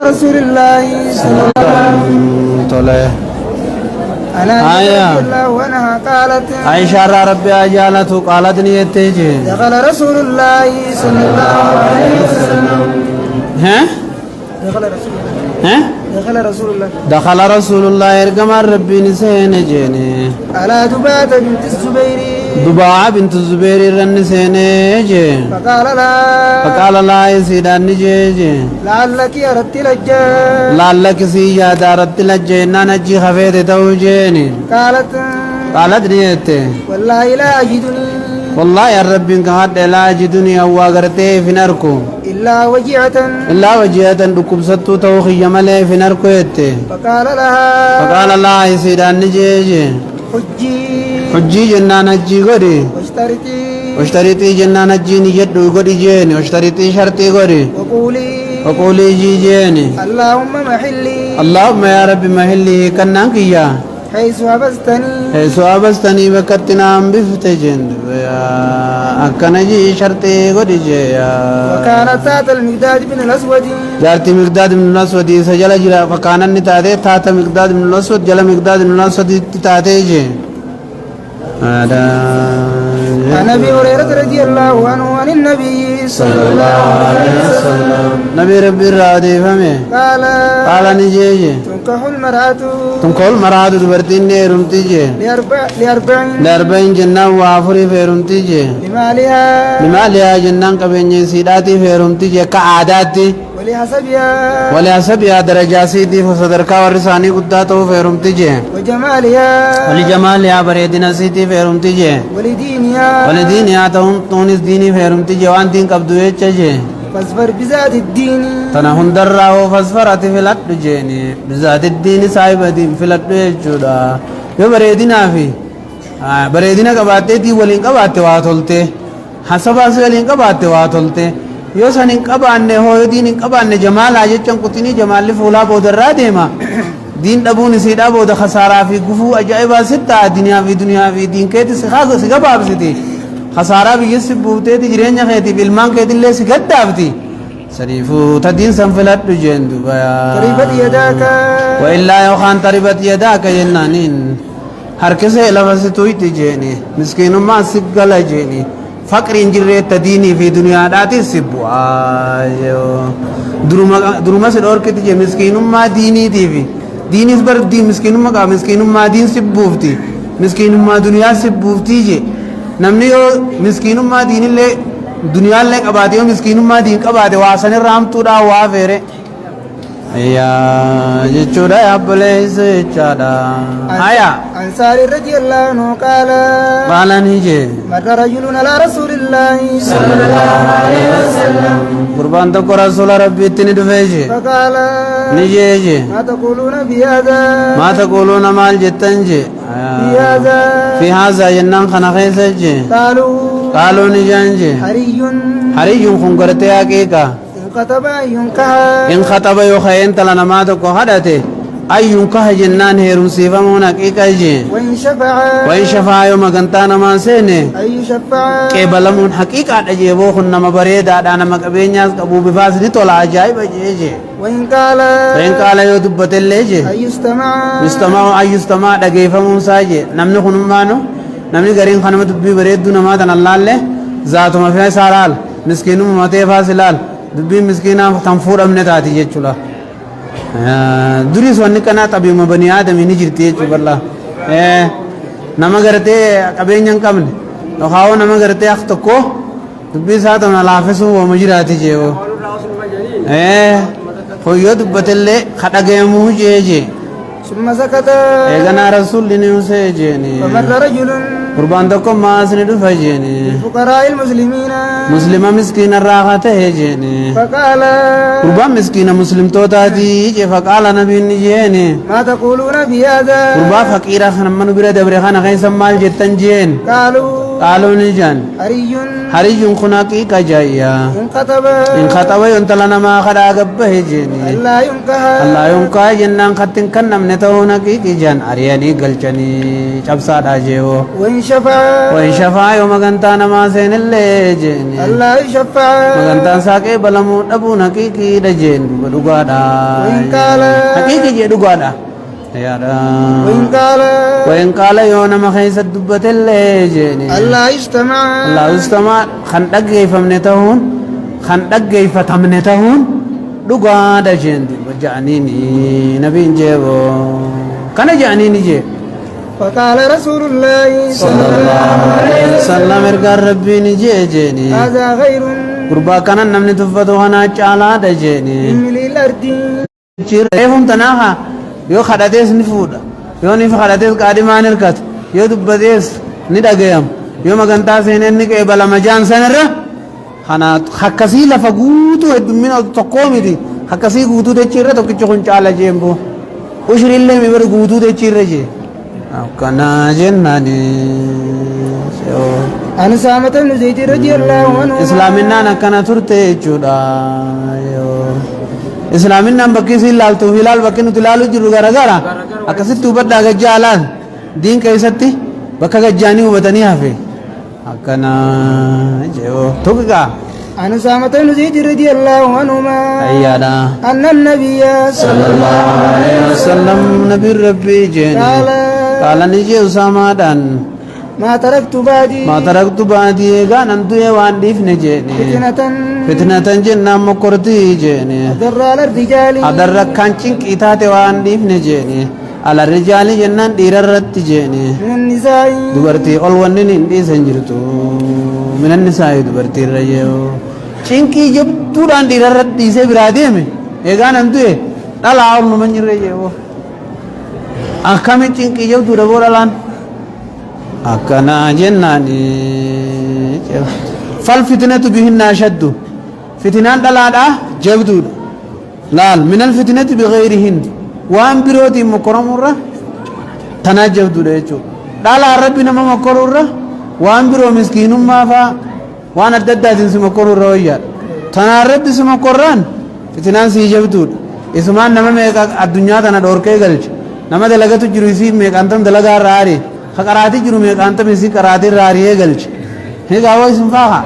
رسول الله صلى الله عليه وسلم أنا الله عنها قالت عائشة ربي أجالته قالت نيتيجي دخل رسول الله صلى الله عليه وسلم دخل رسول الله إرقم ربي نسين جيني على دباعة بنت الزبير دباعة بنت الزبير رنسين جي فقال لا يسيدان جي لعلك أردت لجا لعلك سيادة أردت لجا إنا نجي خفيت توجيني قالت نيتي والله لا أجدني والله يا ربي إنك هاد لا أجدني أو أغرتي في نركو إلا وجهة ركب ستو توخي ملي في نركو يتي فقال لها يسيدان نجي حجي جنان نجي قولي واشتريتي جنان نجي نجدو قولي جيني واشتريتي شرطي قولي وقولي جيني اللهم يا ربي محلي كنانك إياه حيث أبستني بكتنا بفتجن أكنجي شرطي قولي جيا وكانت تحت المقداد بن الأسود جارتي مقداد بن الأسود سجل جرا فكان النتاتي تحت مقداد بن الأسود جل مقداد بن الأسود تاتي جي عن أبي هريرة رضي الله عنه عن النبي صلى الله عليه وسلم نبي ربي الرادي فمي قال نجي تنكح المرأة دبرتين نيرمتي جي لأربعين جنان وافري فيرمتي جي لمالها جنان كبيني سيداتي فيرمتي جي كعاداتي ولحسبها درجاتي فصدركا ورساني قداتو فيرمتي جي ولجمالها بريدنا سيتي فيرمتي جي ولدينها تونس ديني فيرمتي جي وان دين قبضو يتشجي فاصفر بذات الدين تنهن درّا وفاصفرت في الأرض جيني بذات الدين صاحب دين في الأرض يجودا يو بريدنا في بريدنا كباتي دي ولين كباتي واتولتي حسبا سولين كباتي واتولتي يو سنين كبانة هو دين كبانة جمال آجتشن كتني جمال فولا بودرّا ديما دين دبون سيدا بود خسارة في قفو أجائبا ستة دنيا في دين كيتي سخاق سيقباب ستي خسارة بيجس بوتة تجرين جهتي بالمان كده اللي سكت دافتي سريفو تدين سنفلت جندو بيا تربت يداك وإلا يوخان تربت يداك جنانين هركسه لفظتوي تجيني مسكين ما سجل جيني فقر إنجرة تديني في دنيا داتي سبوا أيو دروما سدور كتير مسكين ما ديني تيفي ديني سبر دي مسكين ما دين سبوفتي مسكين ما دنيا سبوفتي جي namni yoo miskiinummaa diinillee duniyaallee qabaate yoo miskiinummaa diin qabaate waa sanirraa hamtuudhaan waa feere jechuudha yaabboleessa jechaadha haya ansaari radiyallahu anhu qaala ni jee marra rajulun ala rasuulillaahi sallallahu alaihi wasallam gurbaan tokko rasuula rabbiitti ni dhufee jee faqaala ni jee maa taquluuna maal jettan jee في هذا ينام خناخيس جي قالوا نجان جي حري خنقرتي حقيقة إن خطب يخين تلنا ما تكو حدثي أي ينكح جنان هيرون سيفا مون حقيقة جي وإن شفع يوم قنطانا ما سيني قبل مون حقيقة أجيبو خنما بريدا دانا مقبينياس قبو بفاسني طول عجائب جي وإن قال يدبت اللي جي أي يستمع دقيفة موسى جي نمني خنمانو نمني قرين خنمة دبي بريد دون ما تن الله اللي ذاتو ما فيها سارال مسكينو ممتي فاسلال دبي مسكينا تنفور أمنتاتي جي چولا दुरीस वन्नी कना तभी मैं बनी आदमी नहीं जिरती है चुबल्ला नमक करते कभी नहीं कम तो खाओ नमक करते अख तो को दुबी साथ हम लाफे सो वो मुझे रहती है वो कोई यो दुबतले खटा गए मुँह जे एक ना रसूल ने उसे जेने कुर्बान तो को मास ने डूबा जेने मुस्लिम मिस्कीन राहत है जेने कुर्बान मिस्कीन मुस्लिम तो दादी जे फकाला नबी ने जेने कुर्बान फकीरा खन मन बिरे दबरे खान कहीं सम्माल जेतन जेन قالوا نجان حري خناقي كجايا إن خطبا ينتلنا ما خدا قبه جيني الله ينكا جنان خطن كن من تهونكي كجان أرياني قلچني شبسا داجيو وإن شفا يوم غنتانا ما سين اللي جيني الله يشفع مغنتان ساكي بلمو نبونكي كي دجين بدوغادا حقيقي جي دوغادا وإن قال يوم ما خيس الدبة اللي جيني الله يستمع خندق فمنتهون خندق فتمنتهون دوغادا جيندي وجعنيني نبي جيبو كان جعنيني جيب فقال رسول الله صلى الله عليه وسلم ارقى ربي نجي جيني هذا غير قربا كان نمني تفتو هنا چالا دجيني ملي الارض چيرهم تناها يو خداديس نفودا يو نف خداديس قادمان اركت يو دبديس ندغيام يو مغنتا سينن نك بلا مجان سنرا خنا خكسي لفغوتو ادمين تقومدي خكسي غوتو دچيره تو كچون چالا جيمبو وشريله ميبر غوتو دچيره جي كنا جناني أنا سامة بن زيد رضي الله عنه إسلامنا نكنا ترتي جودا إسلامنا بكيسي لال تو هلال بكينو تلالو جرو غرا غرا أكسي توبت داغ جالان دين كيستي بكا جاني وبتني هافي أكنا جو توكا أنا سامة بن زيد رضي الله عنهما أيانا أن النبي صلى الله عليه وسلم نبي ربي جاني قال نجي أسامة دان ما تركت بعدي قال أنتو يوان ديف نجيني فتنة جنة مكرتي جيني أدر كانچين كيتاتي وان ديف نجيني على الرجال جنة دير الرت جيني من النساء دبرتي أولوانين دي سنجرتو من النساء دبرتي الرجيو چينكي جب توران دير الرت دي سي برادي میں قال أنتو لا أول من الرجيو أكامي چينكي جب تورا بورالان أكنا جناني فالفتنة بهن أشد فتنان دلالا جبدود لال من الفتنة بغيرهن وان بروتي مكرمورة تناجبدود يجو دالا ربنا ما مكرورة وان برو مسكين ما فا وان الددات سمكرورة ويار تنارب سمكران فتنان سيجبدود اسمان نما ميكا الدنيا تنا دوركي غلج نما دلغتو جروسي ميكا انتم دلغا راري خقراتي جرو ميقانتم اسي قراتي راريه گلچ هي گاو اسم فاها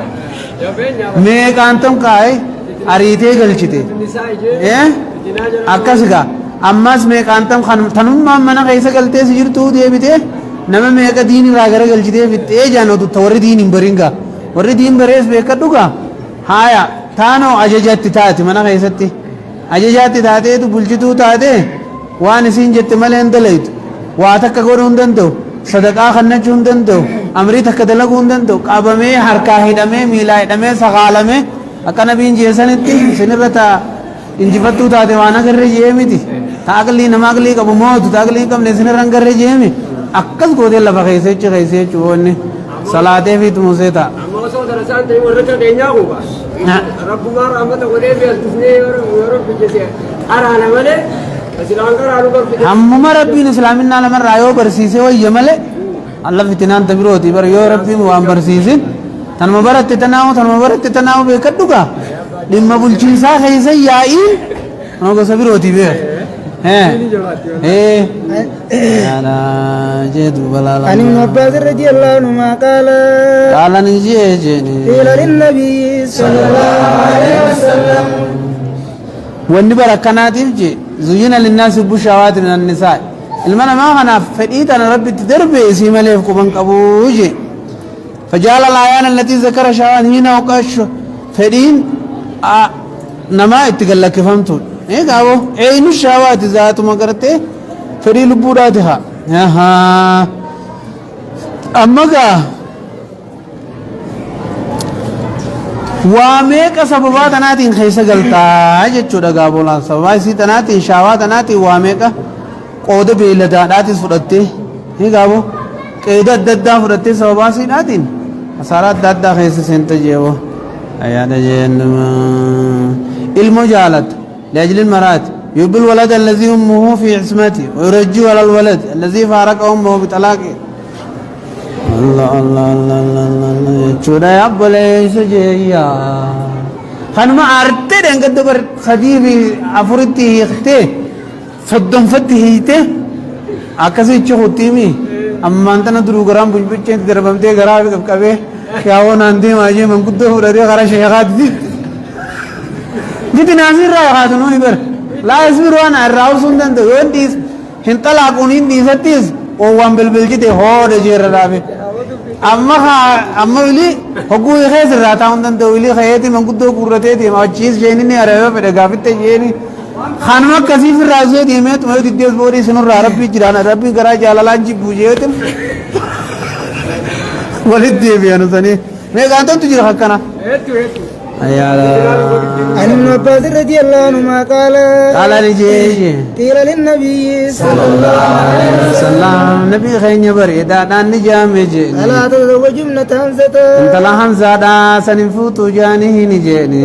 ميقانتم كاي اريتي گلچتي ايه اكاسغا اماس ميقانتم خن تنم من كيس گلتي سجرتو ديبته نم ميق دين راگره گلچتي بتي جانو تو ور دين برينگا ور دين بريس بكدوغا هايا تانو اججت تاتي من كيستي اججت تاتي تو بلچتو تاتي وان سين جت ملين دليت واتك غورون دندو صدقاء خنچون دندو امری تک دلگون دندو قابمه حرکا هدمه میلا هدمه سغالمه اکا نبین جیسنتی سنرتا انجفتو تا دیوانا کر رہی جیمیتی تاگلی نماگلی کب موت تاگلی کب نسن رنگ کر رہی جیمی اکس کو دل لفا خیسے چوونی صلاة فی تموسے تا موسو درسان تی ورکا دینیا ہوگا رب مار رحمت قدے بی التفنی ورب جیسے ارانا ملے هم ربين اسلامنا لمن رايو برسيسه ويمل الله فتنان تبروتي بر يو ربي مو برسيسين تن مبرت تناو بكدوغا دم بولچيسا خيسه ياي نو سبروتي به انا جد بلا عن ابن عباس رضي الله عنهما قال نجي جني قيل للنبي صلى الله عليه وسلم والنبر كناتيف جي زين للناس بشهوات من النساء المنا ما انا فديت انا ربي تدربي اسي ملف كبن قبوجي فجعل الايان التي ذكر شهوات هنا وقش فدين نما اتقلك فهمتوا ايه قالوا عين الشهوات ذات ما قرته فدي لبوداتها ها اما واميك سببات ناتين خيسة قلتا جتشو دقا بولا سببات سيتا ناتين شاوات ناتين واميك قود بيلدا ناتين فرطي هي قابو قيدة دادا فرطي سببات سي ناتين أسارات دادا خيسة سنتا جيوو أيانا جينما المجالت لأجل المرات يب الولد الذي أمه في عصمته ويرجو على الولد الذي فارق أمه بطلاقه الله الله الله الله چودا يا بوليس جيا خنما ارتي دنگ دبر خديبي افرتي يخته صدم فتهيته اكسي چوتيمي اما انت ندرو گرام بجبچ دربمته گرا کبه क्या वो नांदी माजे मन कुछ तो ररे करा शेखात दी जितने नाज़िर रहा है तो नहीं बर ला इसमें रोना राव सुंदर तो ये तीस हिंता लागूनी तीस ओ वन बिल जिते हो रे जेर रावे अम्मा विली हकू ये से रहता हूँ तो विली खैती मन कुछ तो कुर्रते थी माँ चीज़ जेनी नहीं आ रहा है फिर गाफिते जेनी खानवा कसी फिर राज़े थी मैं तुम्हें दिद्देस बोरी सुनो रबी जिराना रबी करा जालालान जी पूजे तुम ولد دي بيانو ثاني ما قاعد تجري حقنا عن ابن عباس رضي الله عنهما قال لجي قيل للنبي صلى الله عليه وسلم نبي خين بريدا دان نجامج الا تزوج ابنة همزة انت لا همزة دا سنفوت جانه نجيني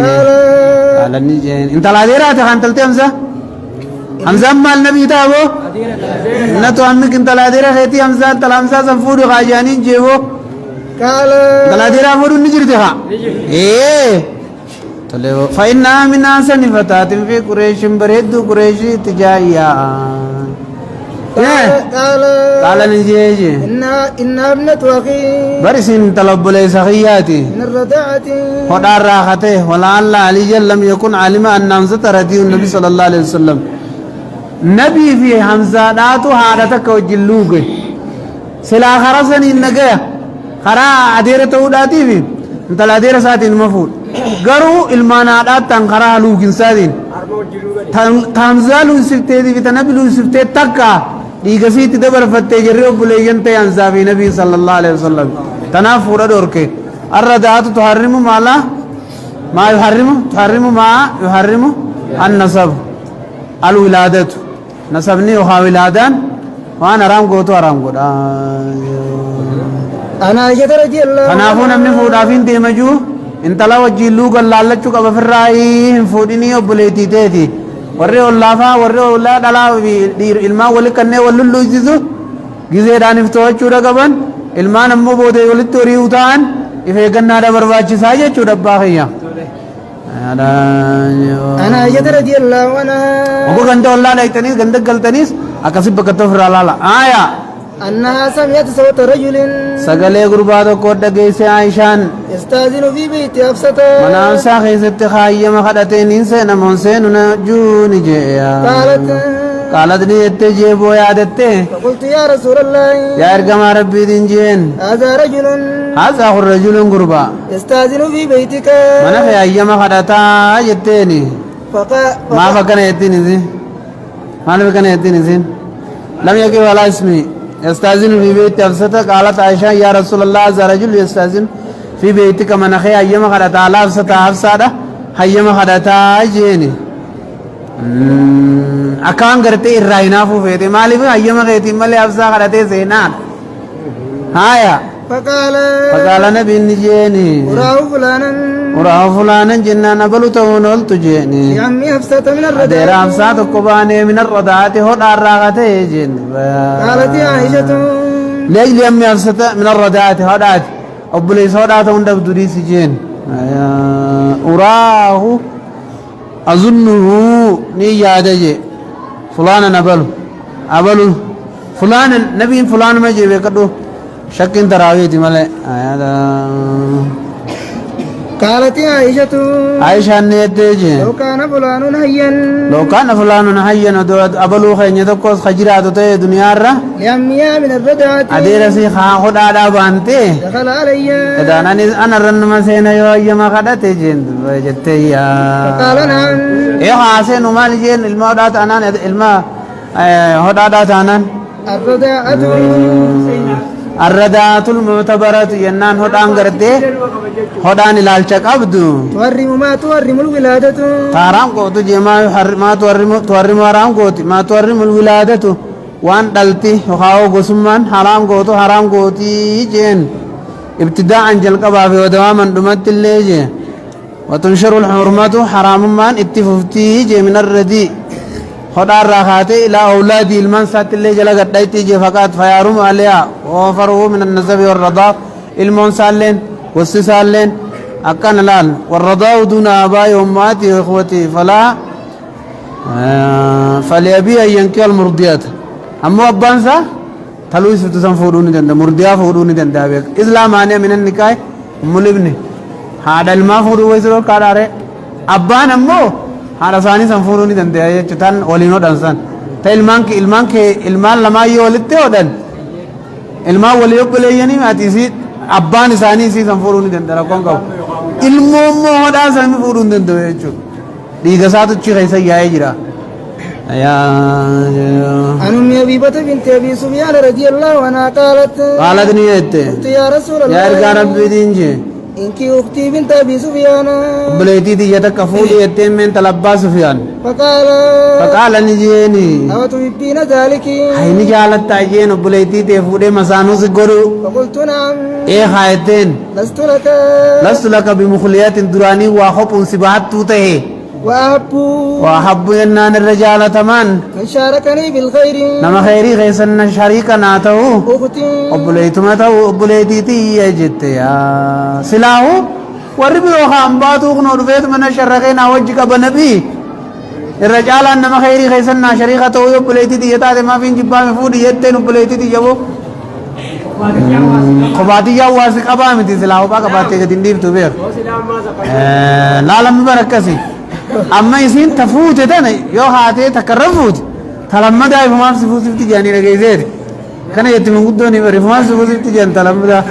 قال نجين انت لا ديرا تخانتلت همزة همزة ما النبي تابو نتو عمك انت لا ديرا خيتي همزة انت لا همزة سنفوت خاجاني جيبو قال دلاديرا فورو نجرتها ايه تلو فإنها من أحسن فتاة في قريش بريد قريش تجايا قال نجيجي إن ابنة أخي برسين طلب ليس خياتي من الرضاعة ودار راحته ولعل علي لم يكن علم أن حمزة رضي النبي صلى الله عليه وسلم نبي في حمزة داتو حادتك وجلوك سلا خرسني النقيا خرا عديرة توداتي في انت العديرة ساتين مفهول قروا المانعات تنخرا لوكين ساتين تامزالو سفتي في تنبلو سفتي تكا ديغسي تدبر فتي جريو بليين تيانزا في نبي صلى الله عليه وسلم تنافور دوركي الرداءات تحرم ما تحرم ما يحرم النصب الولادة نصبني وها ولادان وانا رام قوتو رام قوت أنا عائشة رضي الله تنافو نمني فودافين تيمجو انتلا وجيلو قلالچو قبا فرائي فوديني وبليتي تيتي ورّي واللافا ورّي والله دلا ilma wali kanne wallullu izizu gize daniftochu dagaban ilma nammo bode walitti ori utaan ife ganna da barbaachisaa jechu dabba khayya أنا عائشة رضي الله عنها ogo ganda walla daitanis ganda galtanis akasib bakatto firalala aya أنها سمعت صوت رجل سجله غرباتو كود دغيسه عائشان استاذن في بيت حفصة منام ساخيست خايم خدتين انسان منسن نجون جيا قالت لي اتجيبو يادته فقلت يا رسول الله يا ارجم ربي دينجين هذا الرجل غربا يستاذن في بيتك من خايم خدتا يتني ما فكنا يتني زين ما فكنا يتني زين لم يكن ولا اسمي يستاذن في بيت حفصة قالت عائشة يا رسول الله هذا رجل يستاذن في بيتك من أخي أيما خدتا على حفصة أيما خدتا جيني أكان قرتي الرأينا فوفيتي مالي في أيما خيتي مالي حفصة خدتا زينان هايا فقال نبي جيني وراه فلانا جنان بلو تونول تجيني عمي حفصة من الرضاعة دير حفصة تقباني من الرضاعة هود الراغة جين قالت يا عائشة ليلي أمي حفصة من الرضاعة هودات أبليس هودات وندب دريس جين وراه أظنه نيادة فلانا أبلو فلان نبي فلان ما جيبه كدو شك تراويتي ملأ قالت يا عائشة نيتجي لو كان فلان حيا أبلو خيني تقص خجرات تي دنيا را لأميا من الرضاعة أدير سي خاخد على بانتي دخل علي إذا أنا رن مسينا يوم خدت جند وجدتي يا قال نعم إيه حاسين ومال جين المودات أنا الماء هدادات أنا الرداءة المعتبرة ينان هدان قرده هدان الالشك عبدو تورم ما تورم الولادة تارام قوتو جيما ما تورم حرام قوتي ما تورم الولادة وان دلتي وخاو قسمان حرام قوتو حرام قوتي جين ابتداء جلقبا في ودواما دمت اللي وتنشر الحرمات حرام من اتففتي جي من الردي خدار راخاتي إلى أولادي المان سات اللي جلقت دايتي جي فقط فيارم عليها ووفره من النسب والرضاء المون سالين والسسالين أكان الآن والرضاء دون آبائي وأمهاتي وإخوتي فلا فليبي أن ينكي المرضيات أما أبانسا تلوي ستسان فوروني دندا مرضيا فوروني دندا بيك إسلام آنيا من النكاي ملبني هذا الماء فورو ويسرو كاراره أبان أمو هذا ثاني سنفوروني دندا يجتان ولينو دانسان ilmaan lamaayyoo walitti hodhan ilmaan walii obboleeyyanii maatii abbaan isaanii isii san fuudhuu ni danda'a rakkoon qabu ilmoo immoo hodhaa isaanii fuudhuu hin danda'u jechuudha dhiiga isaatu achi keessa yaa'ee jira. عن أم أبيبة بنت أبي سفيان رضي الله عنها قالت نيت يا رسول الله يا رجال ربي دينجي إنك أختي بنت أبي سفيان بليتي دي يتكفولي يتم من تلبى سفيان فقال نجيني أو تحبين ذلك هاي نجالت تاجين بليتي تفودي مسانو سجورو فقلت نعم إيه خايتين لست لك بمخليات دراني وخب سبات توته وأحب أن الرجال تمان من شاركني بالخير نما خيري غيسن شريكا ناتو أختي أبليتما تو أبليتي تي يجت يا سلاهو وربي وخام باتو خنور فيت من الشرقين أوجك بنبي الرجال نما خيري غيسن شريكا تو أبليتي تي يتاد ما فين جبا مفود يتين أبليتي تي يبو قباتي يا واسق أبامتي سلاهو با قباتي كتندير تبير لا لم بركسي أما يسين تفوت تاني يو هاتي تكرفوت تلمدا يفهم سفوت تجاني نجيزير كان يتم قدوني بريفهم سفوت تجان تلمدا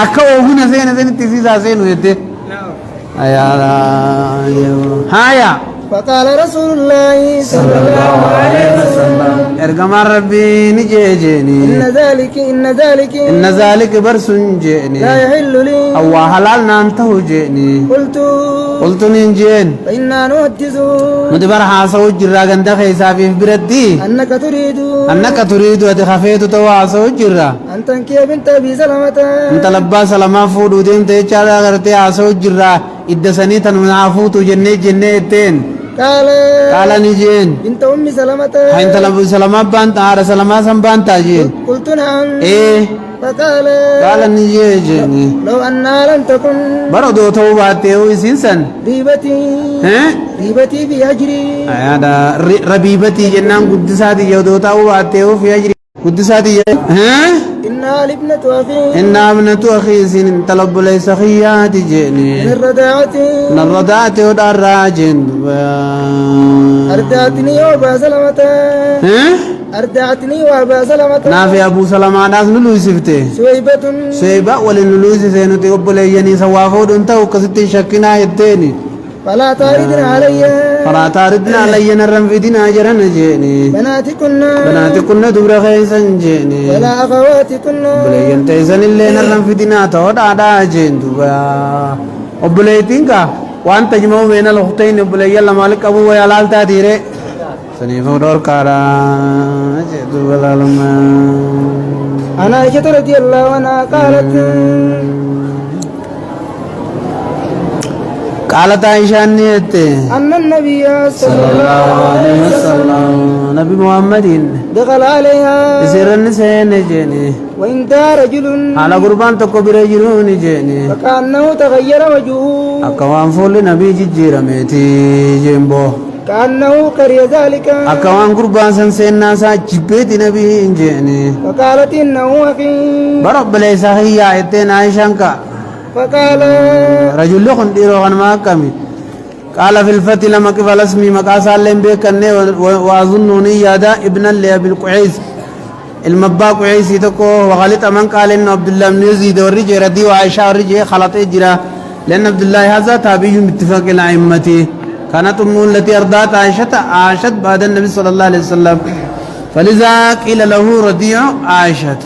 أكو هنا زين تيسيزا زين ويدي أيا هايا فقال رسول الله صلى الله عليه وسلم ارجم ربي نجيجني إن ذلك برس جئني لا يحل لي أو حلال نانته جئني قلت ننجين فإنا نحدث مدبر حاسو جرا غندا خيسا في بردي أنك تريد وتخفيت تواسو جرا أن تنكي بنت أبي سلمة انت لبا سلما فودو دين تيچالا غرتي اسو جرا ادسني تنعفوت جنتين قال نجين بنت أم سلمة انت لبا سلما بانت ار سلما سم بانت جين قلت نعم ايه قال نجين لو أنها لم تكن برضو توباتي ويسنسن ريبتي بأجري هذا ربيبتي جنان قدساتي يودو توباتي وفي أجري قدساتي إنها لابنة أخي إنها ابنة أخي سن طلب ليس خيات جئني من الرضاعة ودار راجن أردعتني وأبا سلمة نافي أبو سلمة ناس نلوسفته سويبة ولنلوسي سينوتي قبليني سوافو دونتا وكستي شكنا يتيني فلا تاردنا علي نرم في دينا جرن جيني بناتكن دبر خيسا جيني ولا أخواتكن بلين تيسن اللي نرم في دينا تود عدا جين دوبا وبليتينكا وان تجمعوا بين الأختين بلين لمالك أبو ويالال تاتيري سنيفو دور كارا جيدو بلالما أنا عائشة رضي الله عنها قالت عائشة أن النبي صلى الله عليه وسلم نبي محمد دخل عليها يسير النساء نجيني وإن دا رجل على قربان تكبر رجلون جيني فكأنه تغير وجهه أكوان فول نبي جيجير ميتي جيمبو كأنه كره ذلك أكوان قربان سنسين ناسا جبت نبي جيني فقالت إنه أخي برب ليس هي عيتين عائشانكا فقال رجل لخن ديرو غنما كمي قال في الفتي لما كفل اسمي مقاسا لهم بيكني وأظنني يادا ابن لأبي القعيس المبا قعيسي تكو وغلط من قال إن عبد الله بن يزيد والرجي ردي وعائشة والرجي خلط إجرا لأن عبد الله هذا تابعي باتفاق الأئمة كانت أم التي أرضات عاشت بعد النبي صلى الله عليه وسلم فلذا قيل له رضيع عائشة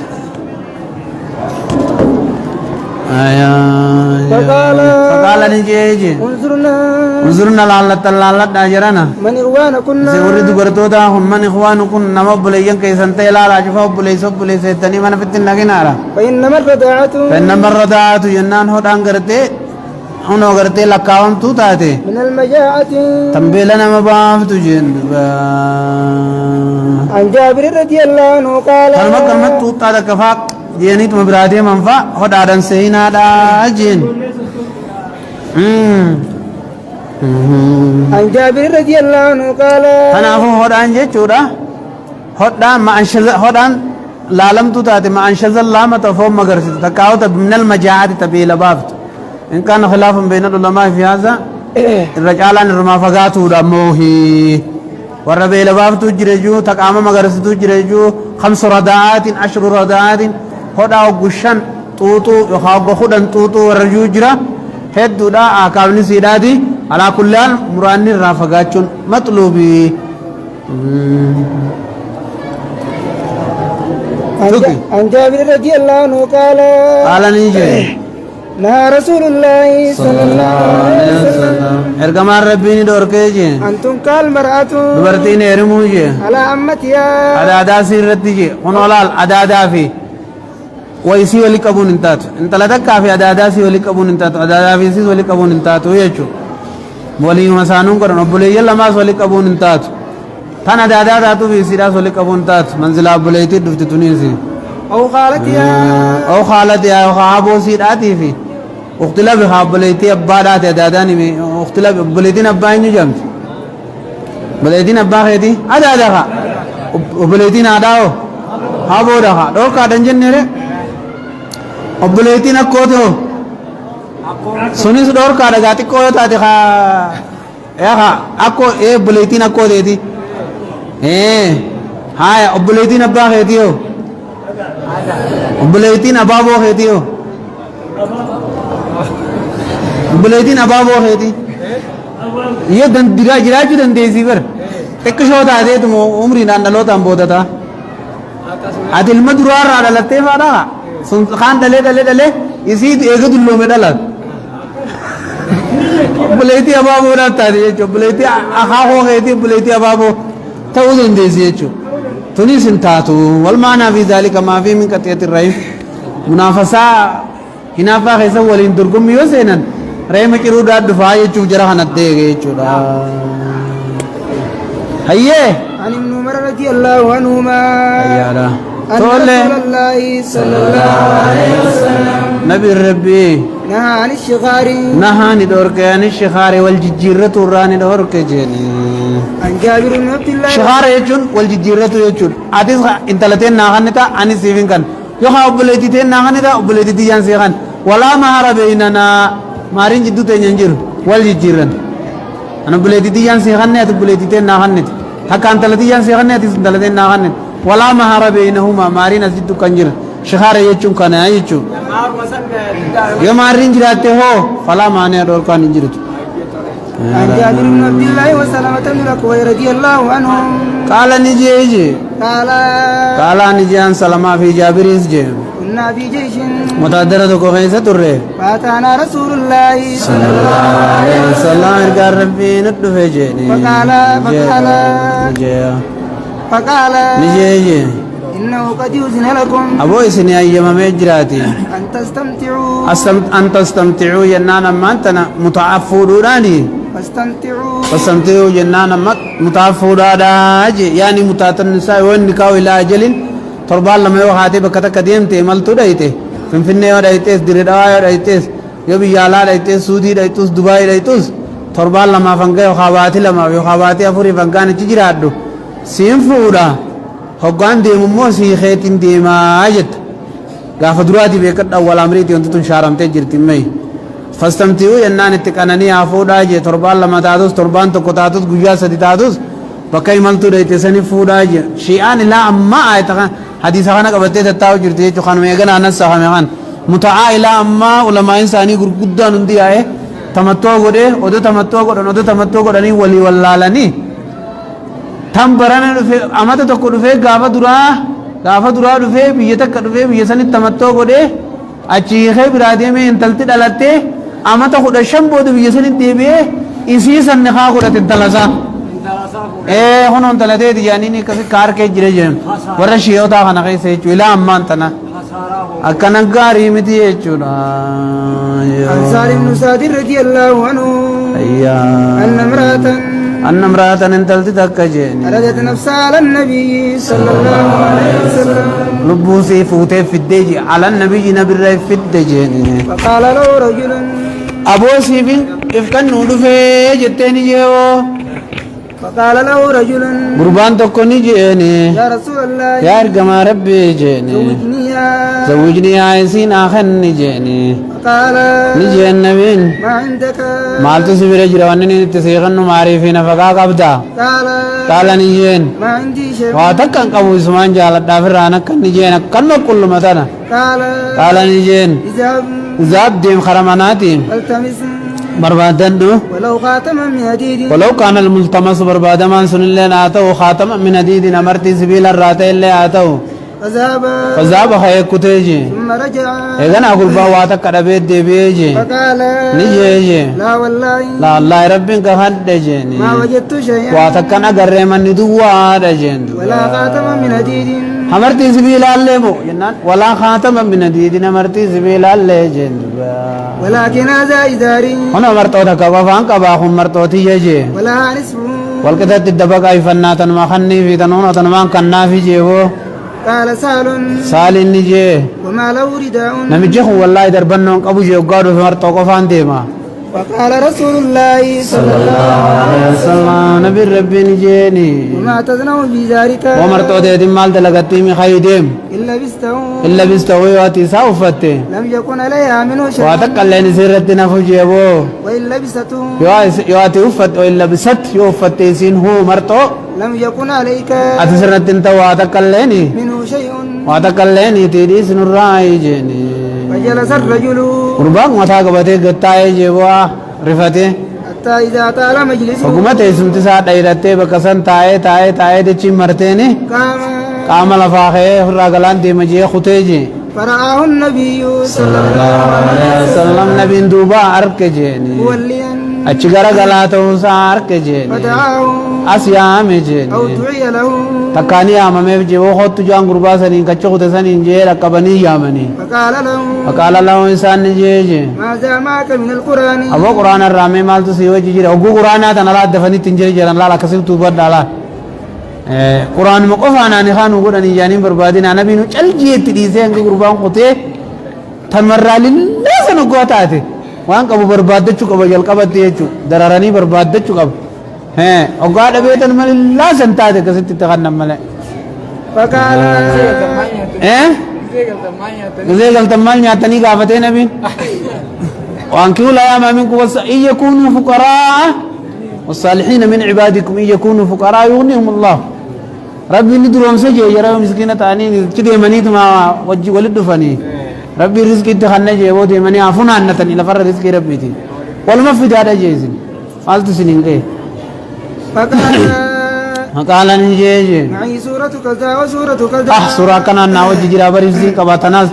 فقال نجيجي انظرنا لعلت داجرنا من إخوانكن سيورد برتوتا هم من إخوانكن نما بليين كيسان تيلا راجفا بلي سيتني من فتن نغنارا فإنما الرضاعة جنان هو دانگرته هنا قرتي لكاوم توتاتي من المجاعة تنبيلنا ما بافتو جن عن جابر رضي الله عنه قال كلمة توتا كفاك جينيت مبرادي منفع خد عدن سينا دا جين عن جابر رضي الله عنه قال أنا أفهم هدان جيتشورا هدان ما أنشز هدان لالم توتاتي ما أنشز الله ما تفهم مغرسي تكاوت من المجاعة تبيل بافت إن كان خلاف بين العلماء في هذا الرجال عن الرما فقاتو دموهي والربيل بافتو جريجو تقام مغرسي جريجو 5 رداعات 10 رداعات هدا وغشان توتو يخاغ خدن توتو ورجو جرا هدو دا اكابني سيدادي على كل حال مراني رافقاتون مطلوبي عن جابر رضي الله عنه قال نيجي نهى رسول الله صلى الله عليه وسلم ارغمان ربيني دوركيجي أنتم قال مرأة دبرتين ارموجي على أمتها أدادا سيرتيجي ونولال أدادا في ويسي ولي كابون انتات انت لا تكا في أدادا سي ولي كابون انتات أدادا في سي ولي كابون انتات ويجو ولي مسانون قرن أبولي يلا ماس ولي كابون انتات تانا أدادا تاتو في سيراس ولي كابون انتات منزل أبوليتي دفت تونيسي أو خالتها أو خالتها أو خابو سيراتي في اختلاف أبوليتي أبادات أداداني اختلاف أبوليتين أباين جمت بليتين أبا خيتي أدادا أبوليتين أداو هابو دخا دور كادن جنيره أبوليتين أكوتو سونيس دور كادا غاتي كوتا دخا يا خا أكو إيه بوليتين أكو ديتي إيه هاي أبوليتين أبا خيتيو أبوليتين أبابو خيتيو أبوليتين أبابو خيتي ये दन दिरा जिराजू दन देसी पर एक शोध आदे तुम उम्री ना नलो तम बोधा था आदिल मधुरार आ डलते वाला सुन खान डले डले डले इसी एक दुल्लो में डला बुलेती अबाबो रहता है जो बुलेती आहा हो गई थी बुलेती अबाबो तो उधर देसी जो तुनी सिंतातु वलमाना भी जाली का माफी में कतियत रही मुनाफसा हिनाफा कैसे वलीन दुर्गम योसेनन रहे में किरू डाट दुफाई चुप जरा हनत देगे चुरा हये عن ابن عمر رضي الله عنهما यारा أن رسول الله صلى الله عليه وسلم نبي ربي نهى عن الشغار نهاني دورك يعني الشخار والججيرة وراني دورك جاني عن جابر بن عبد الله شخار يجون والججيرة يجون عادي انت لتين ناغنتا اني سيفين كان يوها أبوليتي تين ناغنتا أبوليتي تيان سيغان ولا مهار بيننا مارين جدو تنجر والججيرة أنا أبوليتي تيان سيغان نت أبوليتي تين ناغنت حكا انت لتيان سيغان نت انت لتين ناغنت ولا مهار بينهما مارين أسجدو كنجر شخار يجون كان يجون يا مارين جراته هو فلا مانع دور كان جرت عن جابر بن عبد الله وسلمة بن الأكوع رضي الله عنهم قال نجي قال نجي عن سلمة في جابر يسجي كنا في جيش متعذرة كويسة ترى فأتانا رسول الله صلى الله عليه وسلم قال ربي ندفع جيني فقال نجي إنه قد يزن لكم أبو إسني أيما مجراتي أن تستمتعوا أن تستمتعوا جنانا ما أنتنا متعفوروناني فاستمتعوا جنانا ما متعفوراني يعني متعة النساء والنكاح إلى أجل تربال لما يوحاتي بكتا قديم تيمال تدايته فنفنه ودايتيس درداء ودايتيس يبي يالا دايتيس سودي دايتوس دبي دايتوس تربال لما فنگا يوخاباتي لما يوخاباتي أفوري فنگاني چجرادو سينفورا هوغان ديمو سي خيتين ديما اجت غاف دراتي بكت اول امريتي انت شارمتي جرتي مي فاستمتعوا ينان اتقنني افودا جي تربال لما تادوس تربان تو كتاتوس غيا سدي تادوس بكاي مالتو ديتي سني فودا جي شيئان لا اما ايت حديث خانا قبته تتاو جرتي جو خان ميغن انس خامغان متعائلا اما علماء انساني غرغدان ندي اي تمتو غده اودو تمتو غدني ولي واللالني تام برانه دفه امته tokko dhufe gaafa duraa dhufe biyya takka dhufe biyya sanitti tamattoo godhe achi khee biraa deemee intalti dhalatte amata 15 booda biyya sanitti deebi'ee isii sanni haa godhate intalasa hono intalatee yaani kasi kaar kee jire jeen warra shiyoota kana keessa jechuudha ilaa ammaan tana akkana gaarii miti jechuudha عن سالم بن سعد رضي الله عنه أن امرأة انتلت تكجين أردت نفسها على النبي صلى الله عليه وسلم لبوسي فوتي في الدجي على النبي نبي الرأي في الدجين فقال له رجل أبو سيفين كيف كان نودو في جتيني جيو فقال له رجل قربان تكوني جيني يا رسول الله يا أرقم ربي جيني زوجني عايزين آخرني جيني قال نجي النبي ما عندك مالتو سبيل جروانني تسيغن معرفين فقا قبدا قال نجين ما عندي شيء واتكن قبو اسمان جالت دافرانا كن نجين كن كل متنا قال نجين ذهب ديم خرماناتي التمس بربادن ولو خاتما من حديد ولو كان الملتمس بربادمان سن لنا آتو خاتما من حديد أمرتي سبيل الراتي اللي آتو فذهب خيك كتيجي ثم رجع إذن أقول بواتك كربيت دي بيجي فقال نجي لا والله لا الله ربك هد جيني ما وجدت شيئا واتك كان أقرر من ندوار جين ولا خاتما من حديد أمرتي سبيل الله بو ولا خاتما من حديد أمرتي سبيل الله جين ولكن هذا إزاري هنا مرتوتك وفان كباهم مرتوتي يجي ولا نصف والكتات الدبق أي فناتا ما خني في تنون تنمان كنا في جيبو قال سال نجي وما له رداء نمجيه والله دربنون أبو جيو قادو في مرتوك وفان ديما وقال رسول الله صلى الله عليه وسلم نبي ربي نجيني وما تزنوا بذلك ومرتو دي مال دلغتي مي خيدم إلا بيستوي واتي ساوفتي لم يكن عليها منه شيء واتك اللي سيرت نفجيبو وإن لبسته يواتي وفت وإلا بست يوفت سين هو مرتو لم يكن عليك أتسرت انت واتك اللي منه شيء واتك اللي تيدي سنراي جيني فجلس الرجل قربان متا قبته قطاي جيبوا رفته حتى إذا طال مجلسه فقمت اسمت سا دايرته بكسن تاي دچي مرتني قام لفاخه رغلان دي مجي خطيجي فرآه النبي صلى الله عليه وسلم نبي دوبا اركجيني موليا اچغرا غلاتو سا اركجيني فدعاه اسيام جيني أو دعي له تكاني امامه جيو خط جان غربا سنين كچو تسنين جي ركبني يامني فقال له انسان جيجي ماذا معك من القرآن ابو قرآن الرامي مالتو سيو جيجي ابو قرآن تنلا دفني تنجري جران لا كسب تو بدالا قرآن مقفانا نخانو قرآن جانين بربادين نبي نو چل جيت ديسه انك قربان قطه تنمرا لله سنو قوتاته وان قبو برباد چو قبو جل قبط يچو دراراني برباد چو قبو وقال بيتن من الله سنتاته كسيت تغنم ملئ فقال زي قلت مال نياتني قافتين نبي وانكيو لا ياما منكم إن يكونوا فقراء والصالحين من عبادكم إن يكونوا فقراء يغنيهم الله ربي ندرهم سجي يرى مسكينة تاني كده منيت ما وجه ولد فني ربي رزق تخنجي ودي مني عفونا عنتني لفر رزق ربي تي والما في هذا جيزين فالتو سنين ايه قال نجي معي سورة كذا وسورة كذا سورة كنا ناوج جرا بريزي كبا تناس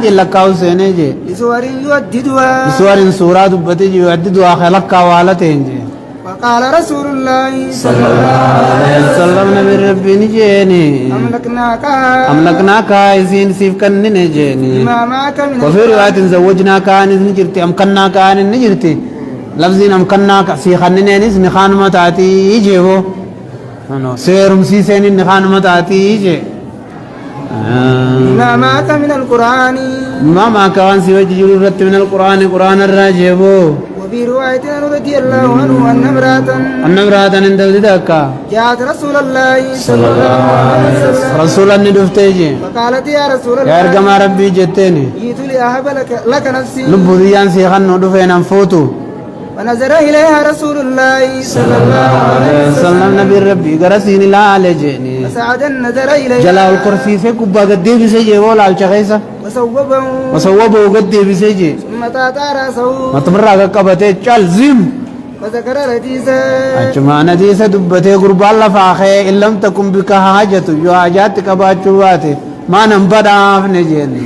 دي لكاو سينجي بسور يوددها بسور سورة دبتي يوددها خلقا والتين جي وقال رسول الله صلى الله عليه وسلم نبي ربي نجيني أملكناك إذن سيف كن نجيني ما معك من وفي رواية زوجناك إذن نجرتي أمكناك إذن نجرتي لفظين أمكناك سيخنني إذن خانمة تأتي يجيبو سيرم سيسين إذن تأتي يجي ما معك من القرآن ما معك وان سوى جرورت من القرآن الراجبو وفي رواية رضي الله عنه أن امرأة عند ذلك جاءت رسول الله صلى الله عليه وسلم رسولا ندفتيجي فقالت يا رسول الله يا أرقم ربي جتني جئت لأهب لك نفسي لبو ذيان سيخن ندفين أنفوتو ونظر إليها رسول الله صلى الله عليه وسلم نبي ربي قرسين لا عليجيني فسعد النظر إليها جلاء الكرسي سيكبا قدي بسيجي ولا الشخيصة وصوبه قدي بسيجي ثم تاتا رأسه ما تبرع قبته چال زم فذكر حديثا أجمع نديسة دبته قرب الله فاخي إن لم تكن بك حاجة يو حاجاتك باچواتي ما نمبدا فنجيني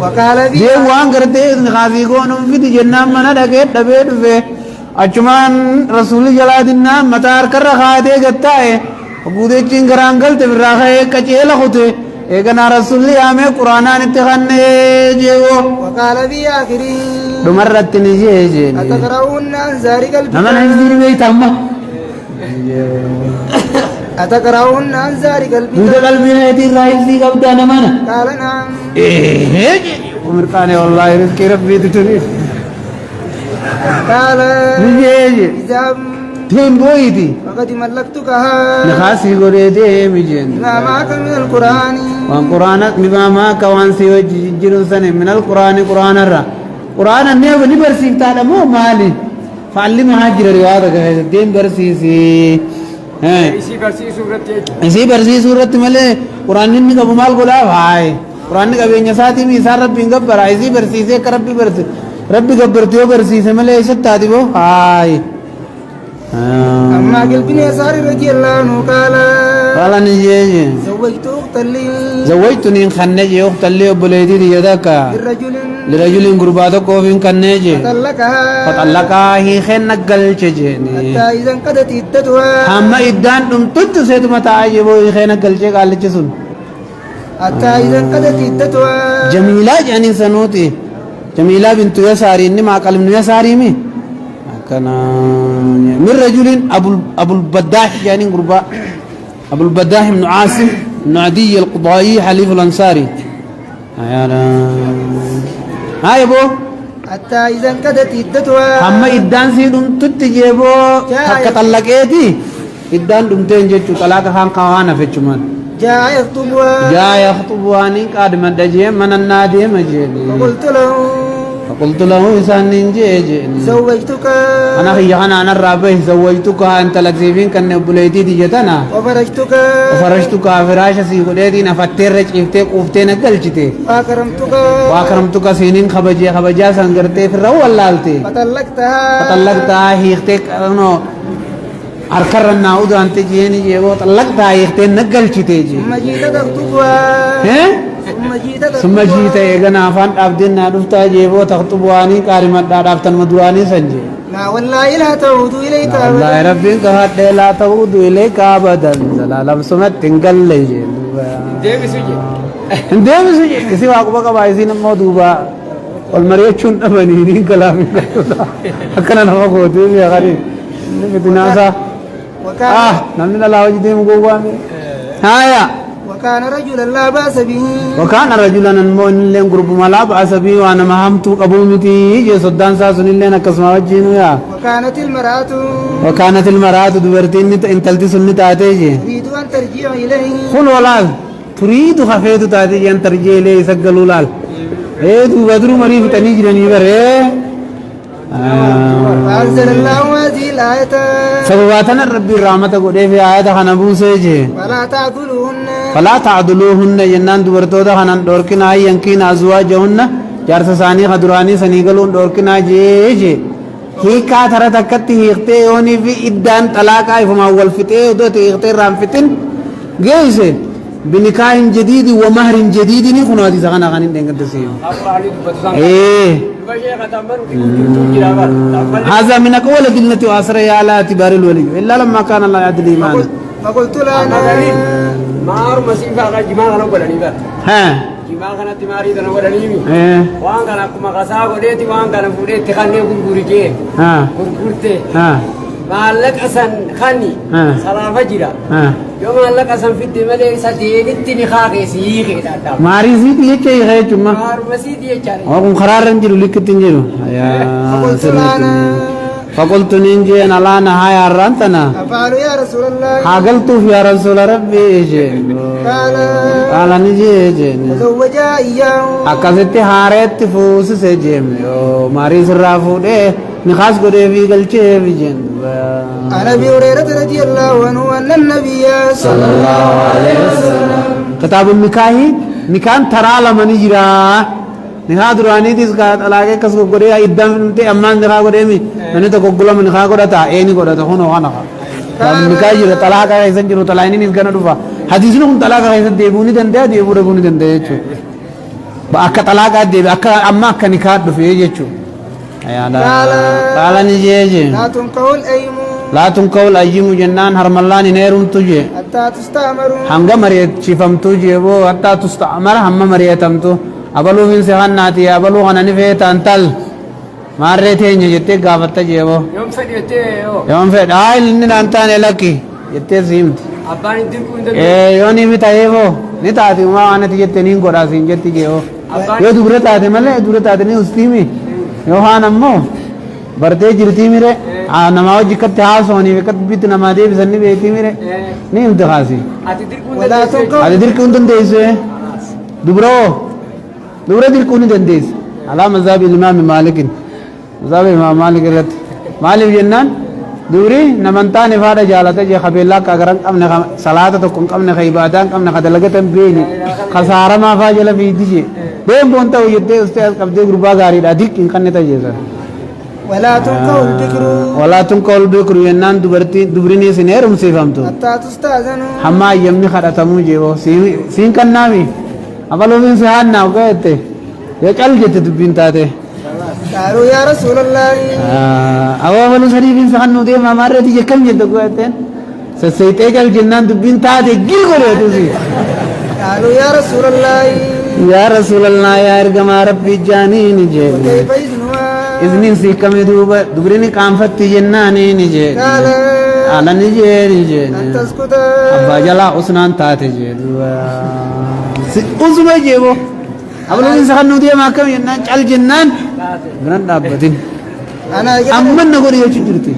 وقال بي جي وان کرتے خاصی کونم فی جنہ منا ڈگے ڈبے ڈبے اچمان رسول جلا دنا متار کر رکھا دے گتا ہے ابو دے چنگرانگل تے راخے کچے لخوتے إيقنا رسول الله آمي قرآن اتخاني جيو وقال في آخره دمرت نجي أتقرؤون عن ذلك نما نحزين بيت أما أتقرؤون عن ذلك دودا قلبي نهدي الرئيس دي قبدا نمانا قال نعم إيه ومرقاني والله رزقي ربي تتنين قال نجي إذا تين بويتي فقد ملكتكها نخاسي قريدي مجين بما معك من القرآن وان قرآنك بما معك وان سيوى جرون سنة من القرآن قرآن الرا قرآن النيو نبرسيك تعلمو مالي فعلمها جر رواياتك الدين برسيسي इसी बरसी सूरत मले कुरान ने कब माल गुला भाई कुरान ने कभी नसाती में सार रब्बी गब्बर इसी बरसी से करब्बी बरसी रब्बी गब्बर त्यो बरसी से मले ऐसे तादी वो हाय أما قلب بن يسار رضي الله عنه قال نجي زوجت أخت لي زوجتني خنجي أخت لي بوليدي يدك لرجل غرباتو كوفين خنجي فطلقها هي خن نقل چجني حتى إذا انقضت عدتها هم إدان دم تد سيد متى بو خن نقل چ قال چسن حتى إذا انقضت عدتها جميلة يعني سنوتي جميلة بنت يساري إني ما قال من يساري مي كان من رجل أبو البداح يعني غرباء أبو البداح بن عاصم بن عدي القضائي حليف الأنصاري هاي أبو حتى إذا انقضت عدتها هم إدان سيدون تتجيبو حق طلقيتي إدان دمتين جيتشو طلاق خان قوانا في الشمال جاء يخطبها نين قادما دجيم من النادي مجيني فقلت له إنسان ننجي زوجتك أنا خيّخنا أنا الرابع زوجتك أنت لكسيفين كان بليتي دي جتنا وفرشتك فراش سيقولي نفتر رجعتك وفتين قلتي وأكرمتك سنين خبجا سنگرتي في الرو واللالتي فطلقتها هيختك أنو أركر الناود أنت جيني جيبو طلقتها هيختين نقلتي جي ثم جيت إيجانا فان أبدنا دفتا جيبو تخطبواني كارمات دافتن مدواني سنجي لا والله لا تعود إليك لا والله ربي كهات لا تعود إليك أبدا لم سمت تنقل لي ديم سجي كسي واقبا كبايزين مودوبا والمريض شون أمانيني كلامي أكنا نفقوتي يا غريب نفتناسا نمنا لا وجدي مقوبامي هايا وكان رجلا لا بأس به وكان رجلا المؤمن لين قرب ما لا بأس به وأنا ما همت قبومتي يجي صدان ساسون لين كسمة وجهنا يا وكانت المرأة دبرتين إن تلتي سنة تاتيجي تريد أن ترجع إليه قل ولا تريد خفيت تاتيجي أن ترجع إليه سجلوا لال إيه تو بدرو مريف تنيجرني بره فأنزل الله هذه الآية سبباتنا ربي الرحمة قد في آية خنبوسيجي فلا تعدلوهن جنان دبرتودا خنان دوركنا ينكين أزواجهن جارس ثاني خدراني سنيقلون دوركنا جيجي هي كاترة تكتي هيختي هوني في إدان طلاقا فما أول فتي ودوتي هيختي رام فتن جيسي بنكاح جديد ومهر جديد نكون هذه سخنا خانين دينك تسيب إيه هذا من أقوال الجنة وأسرى على اعتبار الولي إلا لما كان الله يعدل إيمانه فقلت لا مار مسيفا جماعة أنا ولا نيبا ها جماعة أنا تماري أنا ولا نيبي وان كان أكما قصاق وديتي وان كان فوديتي خاني غورغوريجي غورغورتي مالك أسن خاني سلام فجرا يوم مالك أسن في الدمالي سدينتي نخاقي سيخي ماري سيدي يكي غير جمع مار مسيدي يكاري وقم خرار رنجلو لك تنجلو فقلت ننجي أنا لا نهاية الرانتنا أفعل يا رسول الله حاقلت يا رسول ربي قال نجي فزوجا إياه أكذت هارت فوس سجيم ماري سرافو ده نخاص قده في قلچه في جن عن أبي هريرة رضي الله عنه أن النبي صلى الله عليه وسلم كتاب النكاح نكان ترى لمن يجرا نكاح دراني ديس قات علاقه كسب قده إدام نتي أمان نكاح قده مي من تو قبلا من نكاح قده تا أي نكاح قده هون وانا نكاح جرا طلاق كايسن جرو طلاقين نيس كنا دوفا حديثنا هم طلاق كايسن ديبوني دنده ديبوني دنده يچو باك طلاق ديب أك أما كنكاح دفيه يچو قال نجي لا تنقول أيمو لا تنكو الأيم جنان هرملان نيرم تجي حتى تستعمروا hanga mari'achiifamtuu jeeboo hattaa tusta'amara hamma mari'atamtu abaluu min sehannaati abaluu kana ni feeta antal maarree teenya jettee gaafatta jeeboo يوم فديته yoon fedha inni naan taane lakki jettee siimti أبان الدين yoo ni bita jeeboo ni taati umaa waan ati jette niin godhaa siin jetti jeeboo yoo dubra taate malee dubra taate ni ustiimi yoo haan ammoo bartee jirtii mire namaa wajji akkatti haasawanii akkatti bitti namaa deebisan ni beektii mire ni himti kaasii ولا تنكو ati dirquu hin dandeessu dubroo dubra dirquu ni dandeessu alaa mazaabi imaami maalikin mazaabi imaam maalik irratti maaliif jennaan dubri namantaan ifaadha jaalata jee qabeellaa akka agaran qabne salaata tokko hin qabne ka ibaadaa hin qabne ka dalagatan beeni kasaaramaa faa jala fiidi jee deemboon ta'u jettee ustee as qabdee gurbaa gaariidha diqqi hin qanne tajeessan ولا تنكو البكر walaa tun ka'ul beekru yennaan dubrini isin heerumsiifamtu حتى تستأذنوا hamma ayyamni kadhatamuu jeeboo siin kannaami abaluufiin si haannaaf ga'ette yoo cal jette dubbiin taate قالوا يا رسول الله awaa baluu sadiifiin si hannuu deemaa maarreeti jekkam jette ga'etteen sassayxee cal jennaan dubbiin taate gil godheetusi قالوا يا رسول الله yaa rasuulallah yaa ergamaa rabbii jaaniini jee كيف إذنها izniin sii kame duuba dubrini qaanfatti jennaaniini jee قال alani jeeni jee أن تسكت abbaa jalaa usnaan taate jee duuba usuma jeeboo abaluun isa kannuu deemaa akkam jennaan cal jennaan biran dhaabbatin أنا أجد amman na godhe jechuu jirti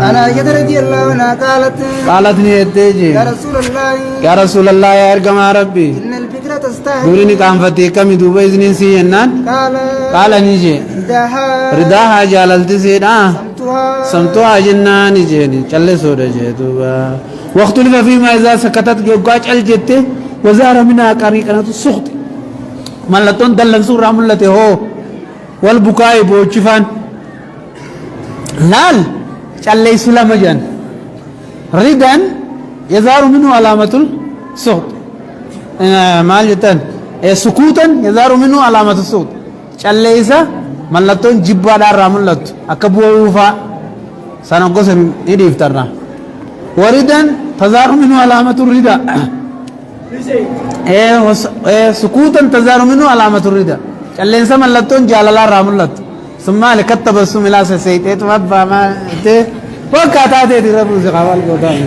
أنا أجد رضي الله عنها قالت qaalat ni jettee jee يا رسول الله yaa rasuulallah yaa ergamaa rabbii إن الفكرة تستاهل dubrini qaanfattee kami duuba izniin sii jennaan قال qaala ni jee رداها ridaahaa jaalaltisiidha سمتها samtuhaa jennaani jeeni callesoodha jee duuba واختلف فيما إذا سكتت جوجاج الجت وزار منها قريقنة السخط ملتون دلن سورة ملته هو والبكاء بوشفان لال شالي سلام جان ردان يزار منه علامة السخط مال جتن سكوتا يزار منه علامة السخط شالي إسا ملتون جبا دار راملت أكبوا يوفا سنقصن إيدي افترنا وردا تزار منه علامة الردى سكوتا تزار منه علامة الردى اللي انسان ملتون جال الله راملت ثم لكتب السم لا سيتيت وابا ما وكاتا تي ربو زغوال قدام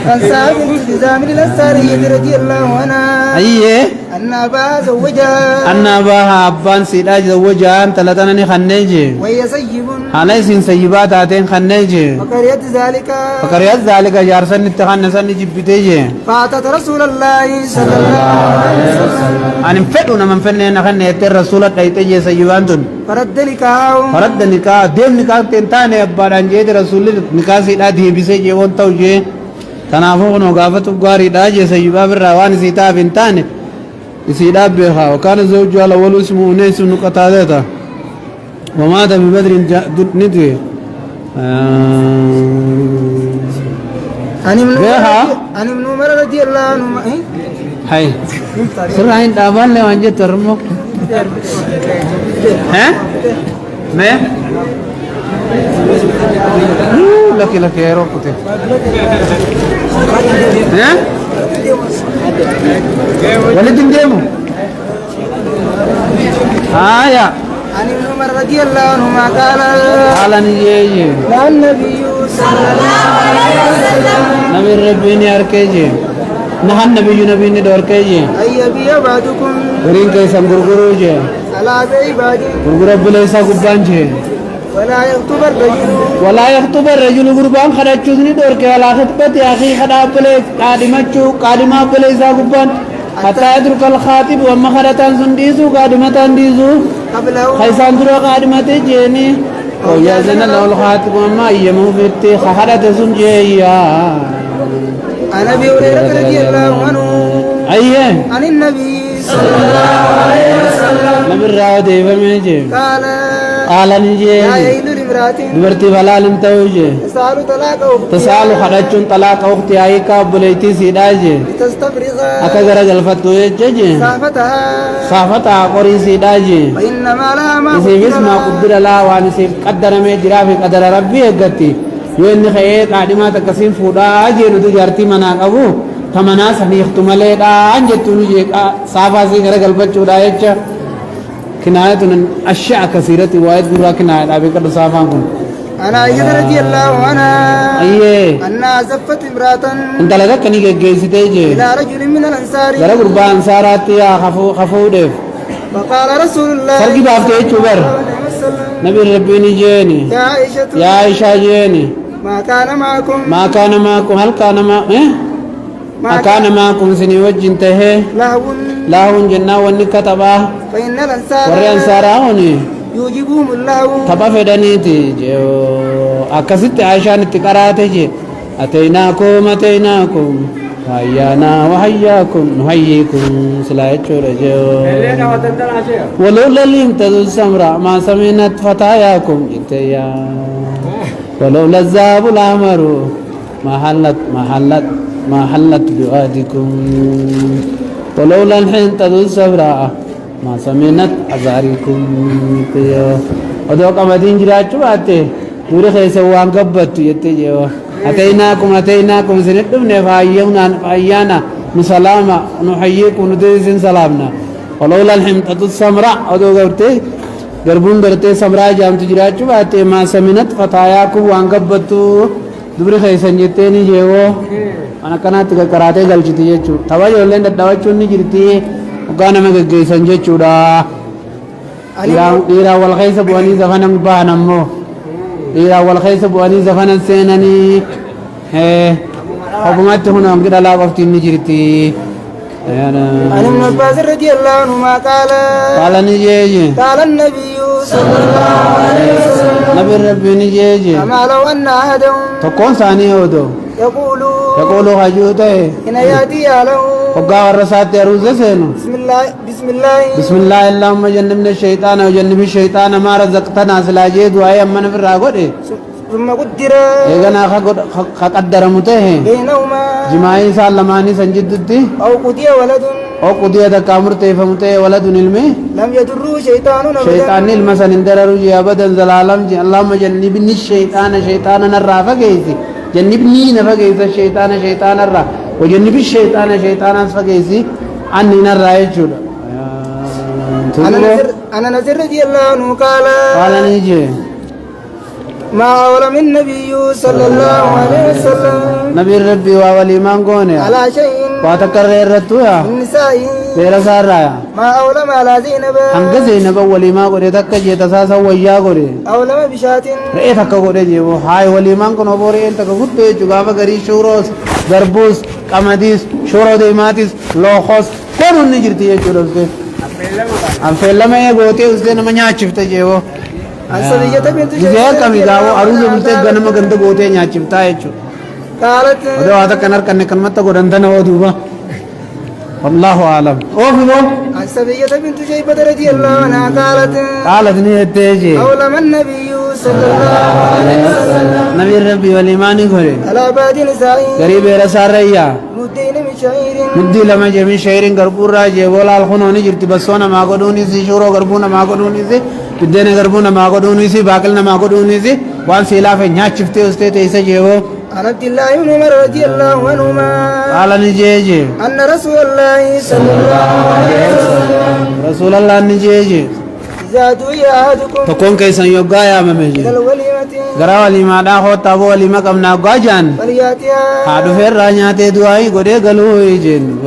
عن سعد بن جزامل الأنصاري رضي الله عنها ايه أن أباها زوجها أن أباها أبان سيدا زوجها تلتنني خنيجي وهي سيب على سين سيبات آتين خنيجي فكرهت ذلك فكريت ذلك جارسن اتخان جبتيجي فأتت رسول الله صلى الله عليه وسلم أنا مفدونا من فنين خنيت الرسول تيتيجي سيبانتون فرد نكاحه فرد نکاح دیم نکاح تنتانے ابادان جے رسول نکاح سیدا دی بیسے جے وون تو جے تنافق نو غافت غاری دا جے سیبا بالروان سیتا بنتانے سیدا بها وكان زوج الاول اسمه انيس بن قتاده ومات ببدر ندوي عن بها ابن عمر رضي الله عنهما هاي سرعين دابان لي وانجه ترمو ها ما لك يا روكتي ها ولد ديمو يا عن ابن عمر رضي الله عنهما قال نيجي قال النبي صلى الله عليه وسلم نبي ربيني اركيجي نهى نبي ندور كيجي أن يبيع بعضكم ورين كيسان غرغروجي على بيع بعض غرغر بليسا غبانجي ولا يخطب الرجل ولا يخطب الرجل غربان خرجوني دور كي على خطبة يا أخي خدا بليس قادمة بليسا غبان حتى يدرك الخاطب وما خرطان سنديسو قادمة ديسو قبله خيسان درو قادمة جيني ويأذن له الخاطب وما يمو فتي خرط سنجي عن أبي هريرة رضي الله عنه أيه عن النبي صلى الله عليه وسلم نبي الراو ديفا ميجي قال قال نجي لا يحل امرأة دبرتي فلال انتوجي تسأل طلاق أختها تسأل خرجون طلاق أختي أيكا بليتي سيداجي لتستفرغ أكا غرق الفتو يجي صافتها صافتها قري سيداجي فإنما لا ما يسيب اسمها قدر الله وأنا سيب قدر ميجرا في قدر ربي يقتي يوين خير قادمات كسين فودا أجي ندو جارتي منا أبو ثمنا سني اختمالي دا أنجتو نجي صافا سي غرق الفتو دا يجا كناية أشياء كثيرة وايد برا كناية أبي كده صافا كن أنا عائشة رضي الله عنها أيه أنها زفت امرأة انت لذا كني جيسيتيجي إلى رجل من الأنصار غرا قربا انصارات يا خفو ديف فقال رسول الله فرقي بافتي چوبر نبي ربي نجيني يا عائشة يا عائشة جيني ما كان معكم ما كان معكم هل كان ما ما كان معكم سني وجنته لهو لاهون جنة ونكتبا فإن الأنصار وري انصاروني يوجبهم الله تبا فدنيتي جو أكست عائشة نتقراتي أتيناكم حيانا وحياكم نحييكم سلايتشو رجو ولولا الامتدوا السمراء ما سمينت فتاياكم جتيا ولولا الذهب الأحمر ما حلت بوادكم ولولا الحنطة السمراء ما سمينت أزاركم جتيا ودوك أمدين جراتشو باتي نوري خيسا وان قبت جتيا أتيناكم سندمنا فأيانا نسلاما نحييكم ندرسين سلامنا ولولا الحمطة السمراء أدو قرتي قربون درتي سمراء جام تجراچو باتي ما سمنت فتاياكم وانقبتو دبري خيسن جتيني جيو أنا كانت كراتي قلچتي جيچو توا جولين ددواچون نجرتي وقانا مگگيسن جيچو دا إيرا والخيس بواني زفنم بانمو إذا أول خيس بواني زفنا سينني حكومت هنا أمكن لا وقت نجرتي عن ابن عباس رضي الله عنهما قال نجيجي قال النبي صلى الله عليه وسلم نبي ربي نجيجي أما لو أن أحدهم تكون ثاني هودو يقول هجوته إن يأتي له وقع الرسات يروز سينو بسم الله اللهم جنبنا الشيطان وجنب الشيطان ما رزقتنا سلاجي دعاء من في الراغود ثم قدر إيغنا خقدر مته بينهما جماعي سالماني سنجدتي أو قضي تكامر تيفمته ولد علمي لم يضره شيطان المسن اندرر أبدا زلالم اللهم جنبني الشيطان شيطانا الرافق جيسي جنبني نفقيس الشيطان الرا وجنب الشيطان فقيسي عني نرى يجود أنا نزر رضي الله عنه قال نيجي ما أولى من النبي صلى الله عليه وسلم نبي ربي وولي من قوني على شيء واتكرر رتويا من نسائه تيرا سارا ما أولى ما على زينب حنق زينب ولي ما قولي تكجي تساسا ويا قولي أولى ما بشات رئي تكا قولي جيبو هاي ولي من قونو بوري انتك قلت جغافة غري شوروس دربوس قمديس شورو ديماتيس لوخوس كونو نجرتي يجورس دي أمفلما يقوتي उसने नमन्या चिफ्ता जेवो أصلية بنت جزير كمي داو أروز بنت غنم غنت قوتي نيا चिफ्ता يجو قالت هذا هذا كنار كن كلمة تقولن تنا ودوبا والله أعلم أو في بو أصلية بنت شيبة رضي الله عنها قالت نيتيجي أولى من النبي صلى الله عليه وسلم نبي ربي والإيمان غري على بعد نسائه غريب رسال ريا مدين من شعير مدي لما جميع شعيرين غربور راجي ولا الخنوني جرتي بسونا ما قدوني سي شورو غربونا ما قدوني سي بدنا غربونا ما قدوني سي باكلنا ما قدوني سي وان سيلا في نيا چفته उसते تيسا جيو عن عبد الله بن عمر رضي الله عنهما قال نجيجي أن رسول الله صلى الله عليه وسلم رسول الله نجيجي إذا دعي أحدكم تكون كيسا يوغا يا مميجي إلى الوليمة غرا وليما دا هو تابو وليما كم نا غاجان فليأتيها هادو فير رانياته دعاي غدي غلو يجين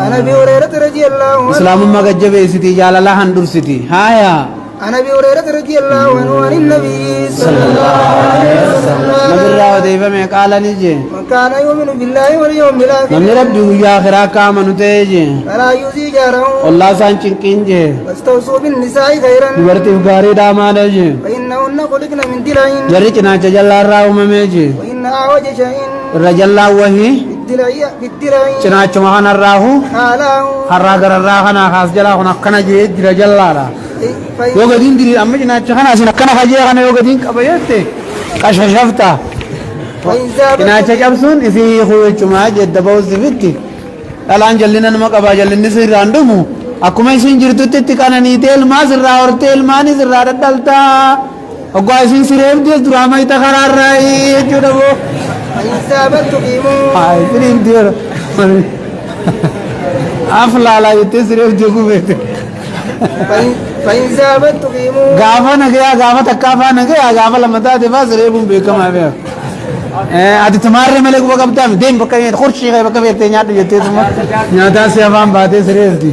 عن أبي هريرة رضي الله عنه اسلام ما گجبه سيتي جالالا هندور سيتي هايا عن أبي هريرة رضي الله عنه عن النبي صلى الله عليه وسلم نبي الله ديفه میں قال نجي من كان يؤمن بالله واليوم الآخر نمي ربي يا اخرا كامن تيجي فلا يؤذي جاره والله سان چنكينجي واستوصوا بالنساء خيرا برتي غاري دامادجي فإنهن خلقن من ضلع جري چنا چجلا راو مميجي وإن أعوج شيء رجلا وهي cinaachuma kanarraahu harraa gararraa kanaa kaas jalaa kun akkana jee jira jallaadha yoo gadiin diri amma cinaacha kana asin akkana kajee kana yoo gadiin qaba jette qashashafta cinaacha cabsuun isii huucumaa jedda ba'usifitti dhalaan jallina nama qabaa jallinni sirraan dhumu akkuma isin jirtutti itti qananiitee ilmaa sirraa hortee ilmaanis irraa dadhaltaa oggaa isin sireefdees duraa mayta karaarraa jechuudha boo isiniin diyoora aflaalaa jettee sireefdee gubeete gaafa nagayaa gaafa takkaafaa nagayaa gaafa lama taate faa sireefuun beekamaa beeka ati tumaarree malee quba qabdaa deem bakka qorshii kee bakka beektee nyaadhu jettee tuma nyaataa si afaan baatee sireefdi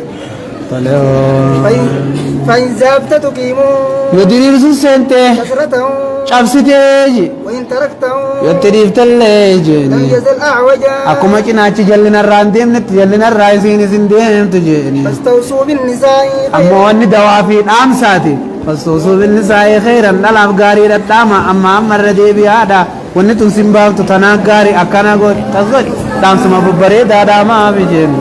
فإن ذهبت تقيمون يدري رسول سنتي كسرتهم cabsiteeji وإن تركتهم yottiriiftalleeji لم يزل أعوجا akkuma cinaachi jallinarraa hin deemnetti jallinarraa isiinis hin deemtu jeeni فاستوصوا بالنساء amma wanni dawaa fi dhaamsaati fastoosuu binnisaa'ee kheyran dhalaaf gaarii dhadhaama amma ammarra deebi'aadha wanni tun sin baaftu tanaa gaarii akkana godhi tas godhi dhaamsuma babbareedaa dhaamaaf jeenu